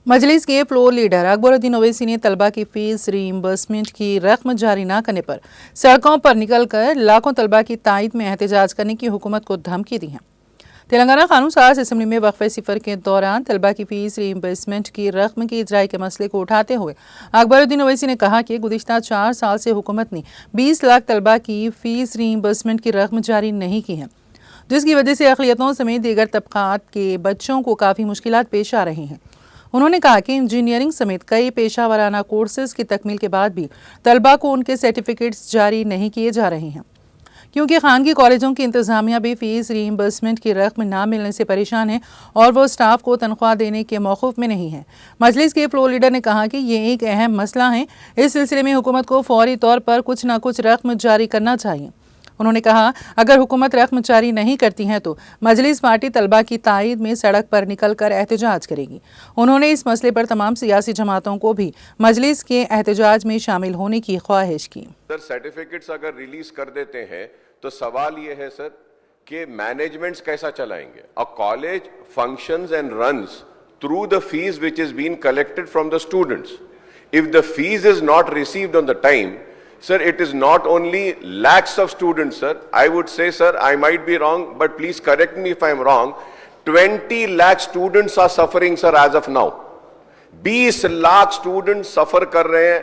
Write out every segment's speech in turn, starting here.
मजलिस के floor leader Akbaruddin Owaisi ने तलबा की फीस रीइंबर्समेंट की रकम जारी न करने पर सड़कों पर निकलकर लाखों तलबा की तायद में एहतजाज करने की हुकूमत को धमकी दी है। तेलंगाना कानून साज असम्बली में वक्फे सिफर के दौरान तलबा की फीस रीइंबर्समेंट की रकम की इजराई के मसले को उठाते हुए अकबरुद्दीन ओवैसी ने कहा कि गुज़िश्ता 4 साल से हुकूमत ने 20 लाख तलबा की फीस रीइंबर्समेंट की रकम जारी नहीं की है, जिसकी वजह से अक़लियतों समेत दीगर तबक़ात के बच्चों को काफ़ी मुश्किलात पेश आ रही हैं। उन्होंने कहा कि इंजीनियरिंग समेत कई पेशा वराना कोर्सेज की तकमील के बाद भी तलबा को उनके सर्टिफिकेट्स जारी नहीं किए जा रहे हैं, क्योंकि खानगी कॉलेजों की इंतज़ामिया भी फीस रीइंबर्समेंट की रकम ना मिलने से परेशान है और वो स्टाफ को तनख्वाह देने के मौक़ूफ़ में नहीं है। मजलिस के फ्लोर लीडर ने कहा कि ये एक अहम मसला है, इस सिलसिले में हुकूमत को फौरी तौर पर कुछ न कुछ रकम जारी करना चाहिए। उन्होंने कहा, अगर हुकूमत रकम जारी नहीं करती है तो मजलिस पार्टी तलबा की तायद में सड़क पर निकलकर एहतजाज करेगी। उन्होंने इस मसले पर तमाम सियासी जमातों को भी मजलिस के एहतजाज में शामिल होने की ख्वाहिश की। सर, सर्टिफिकेट्स अगर रिलीज कर देते हैं तो सवाल ये है सर कि मैनेजमेंट्स कैसा चलाएंगे। A college functions and runs through the fees which is been collected from the students. If the fees is not received on the time, sir, it is not only lakhs of students, sir. I would say, sir, I might be wrong, but please correct me if I am wrong. 20 lakh students are suffering, sir, as of now. 20 lakh students suffer कर रहे हैं,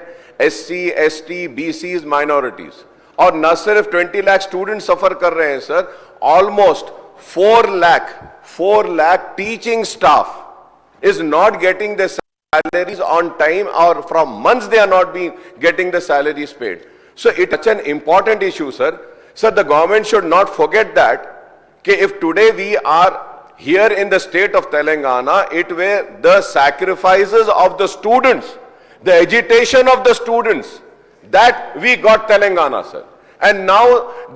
SC, ST, BCs, minorities. और न सिर्फ 20 lakh students suffer कर रहे हैं, sir. Almost 4 lakh teaching staff is not getting the salaries on time, or from months they are not being getting the salaries paid. So it's an important issue, sir. Sir, the government should not forget that if today we are here in the state of Telangana, it were the sacrifices of the students, the agitation of the students, that we got Telangana, sir. And now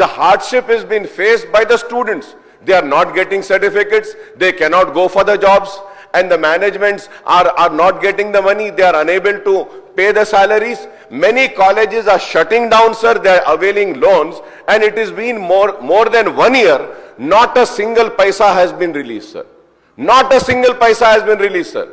the hardship is being faced by the students. They are not getting certificates, they cannot go for the jobs, and the managements are not getting the money, they are unable to pay the salaries. Many colleges are shutting down, sir, they are availing loans, and it has been more than 1 year, not a single paisa has been released, sir. Not a single paisa has been released, sir.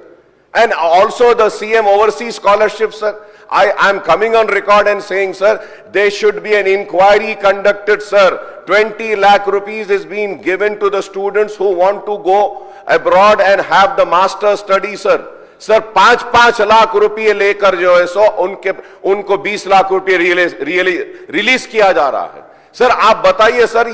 And also the CM overseas scholarship, sir, I am coming on record and saying, sir, there should be an inquiry conducted, sir. 20 lakh rupees is being given to the students who want to go abroad and have the master study, sir. Sir, 5 lakh रुपये लेकर जो है सो उनको 20 लाख रुपये release किया जा रहा है। सर, आप बताइए सर,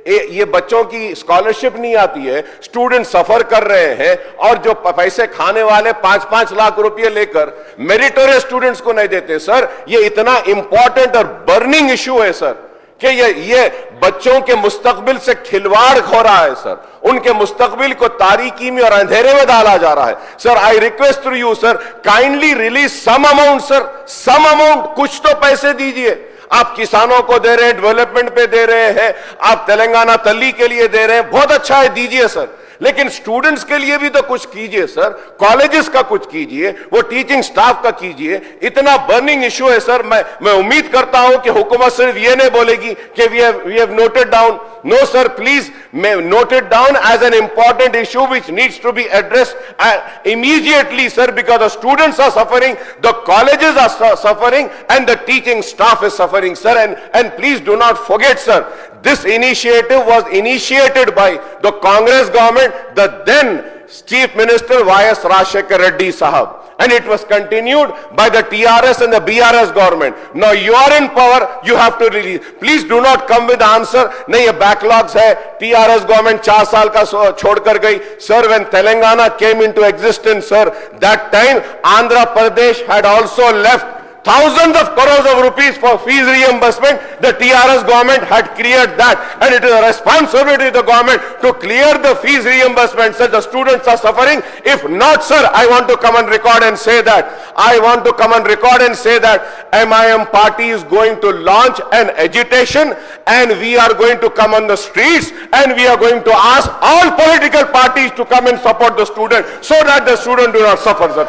ये बच्चों की स्कॉलरशिप नहीं आती है, स्टूडेंट सफर कर रहे हैं, और जो पैसे खाने वाले 5 लाख रुपये लेकर मेरिटोरियस स्टूडेंट्स को नहीं देते। सर, ये इतना इंपॉर्टेंट और बर्निंग इशू है सर कि ये बच्चों के मुस्तकबिल से खिलवाड़ हो रहा है सर, उनके मुस्तकबिल को तारीकी में और अंधेरे में डाला जा रहा है। Sir, I request to you sir, kindly release some amount, sir, some amount, कुछ तो पैसे दीजिए। आप किसानों को दे रहे हैं, डेवलपमेंट पे दे रहे हैं, आप तेलंगाना तल्ली के लिए दे रहे हैं, बहुत अच्छा है, दीजिए सर, लेकिन स्टूडेंट्स के लिए भी तो कुछ कीजिए सर, कॉलेजेस का कुछ कीजिए, वो टीचिंग स्टाफ का कीजिए। इतना बर्निंग इशू है सर, मैं उम्मीद करता हूं कि हुकूमत सिर्फ ये नहीं बोलेगी कि we have noted down. No sir, please note it down as an important issue which needs to be addressed immediately, sir, because the students are suffering, the colleges are suffering, and the teaching staff is suffering, sir. And please do not forget, sir, this initiative was initiated by the Congress government, the then Chief Minister Y.S. Rajshekhar Reddy Sahab, and it was continued by the TRS and the BRS government. Now you are in power, you have to release. Please do not come with the answer, नहीं ये backlogs है, TRS government 4 साल का छोड़कर गई. Sir, when Telangana came into existence, sir, that time Andhra Pradesh had also left thousands of crores of rupees for fees reimbursement. The TRS government had cleared that, and it is a responsibility of the government to clear the fees reimbursement, sir. The students are suffering. If not, sir, I want to come on record and say that MIM party is going to launch an agitation, and we are going to come on the streets, and we are going to ask all political parties to come and support the student so that the student do not suffer, sir.